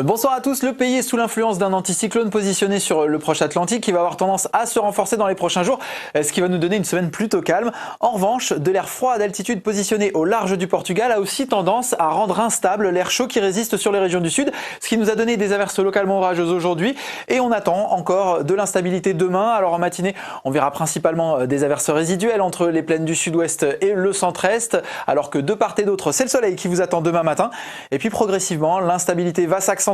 Bonsoir à tous, le pays est sous l'influence d'un anticyclone positionné sur le proche Atlantique qui va avoir tendance à se renforcer dans les prochains jours, ce qui va nous donner une semaine plutôt calme. En revanche, de l'air froid d'altitude positionné au large du Portugal a aussi tendance à rendre instable l'air chaud qui résiste sur les régions du sud, ce qui nous a donné des averses localement orageuses aujourd'hui et on attend encore de l'instabilité demain. Alors en matinée, on verra principalement des averses résiduelles entre les plaines du sud-ouest et le centre-est, alors que de part et d'autre, c'est le soleil qui vous attend demain matin. Et puis progressivement, l'instabilité va s'accentuer,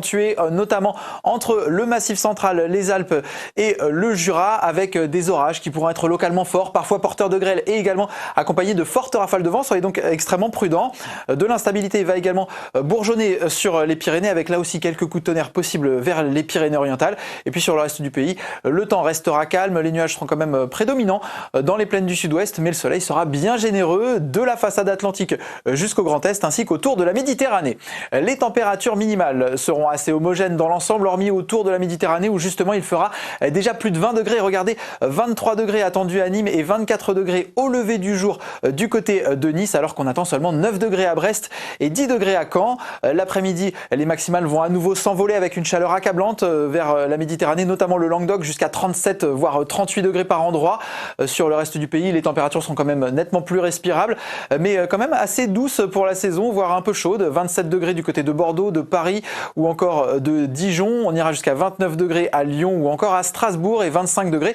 notamment entre le Massif central, les Alpes et le Jura, avec des orages qui pourront être localement forts, parfois porteurs de grêle et également accompagnés de fortes rafales de vent. Soyez donc extrêmement prudents. De l'instabilité va également bourgeonner sur les Pyrénées, avec là aussi quelques coups de tonnerre possibles vers les Pyrénées-Orientales. Et puis sur le reste du pays, le temps restera calme, les nuages seront quand même prédominants dans les plaines du sud-ouest, mais le soleil sera bien généreux de la façade atlantique jusqu'au Grand Est ainsi qu'autour de la Méditerranée. Les températures minimales seront assez homogènes dans l'ensemble, hormis autour de la Méditerranée où justement il fera déjà plus de 20 degrés. Regardez, 23 degrés attendus à Nîmes et 24 degrés au lever du jour du côté de Nice, alors qu'on attend seulement 9 degrés à Brest et 10 degrés à Caen. L'après-midi, les maximales vont à nouveau s'envoler avec une chaleur accablante vers la Méditerranée, notamment le Languedoc, jusqu'à 37 voire 38 degrés par endroit. Sur le reste du pays, les températures sont quand même nettement plus respirables, mais quand même assez douces pour la saison, voire un peu chaudes. 27 degrés du côté de Bordeaux, de Paris ou encore de Dijon. On ira jusqu'à 29 degrés à Lyon ou encore à Strasbourg et 25 degrés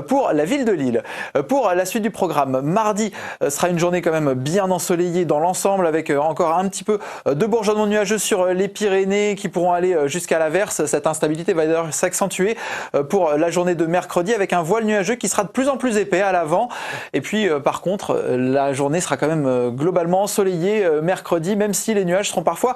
pour la ville de Lille. Pour la suite du programme, mardi sera une journée quand même bien ensoleillée dans l'ensemble, avec encore un petit peu de bourgeonnement nuageux sur les Pyrénées qui pourront aller jusqu'à l'averse. Cette instabilité va d'ailleurs s'accentuer pour la journée de mercredi, avec un voile nuageux qui sera de plus en plus épais à l'avant. Et puis par contre, la journée sera quand même globalement ensoleillée mercredi, même si les nuages seront parfois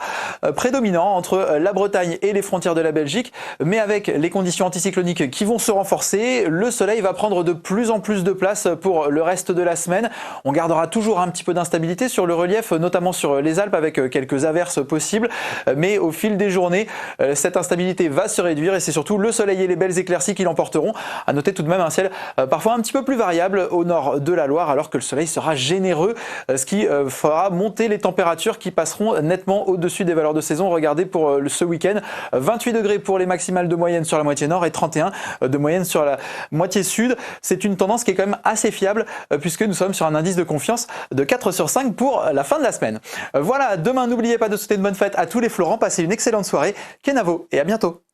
prédominants entre la Bretagne et les frontières de la Belgique. Mais avec les conditions anticycloniques qui vont se renforcer, le soleil va prendre de plus en plus de place pour le reste de la semaine. On gardera toujours un petit peu d'instabilité sur le relief, notamment sur les Alpes, avec quelques averses possibles. Mais au fil des journées, cette instabilité va se réduire et c'est surtout le soleil et les belles éclaircies qui l'emporteront. À noter tout de même un ciel parfois un petit peu plus variable au nord de la Loire, alors que le soleil sera généreux, ce qui fera monter les températures qui passeront nettement au-dessus des valeurs de saison. Regardez pour ce week-end, 28 degrés pour les maximales de moyenne sur la moitié nord et 31 de moyenne sur la moitié sud. C'est une tendance qui est quand même assez fiable puisque nous sommes sur un indice de confiance de 4 sur 5 pour la fin de la semaine. Voilà, demain n'oubliez pas de souhaiter une bonne fête à tous les Florents, passez une excellente soirée, Kenavo et à bientôt.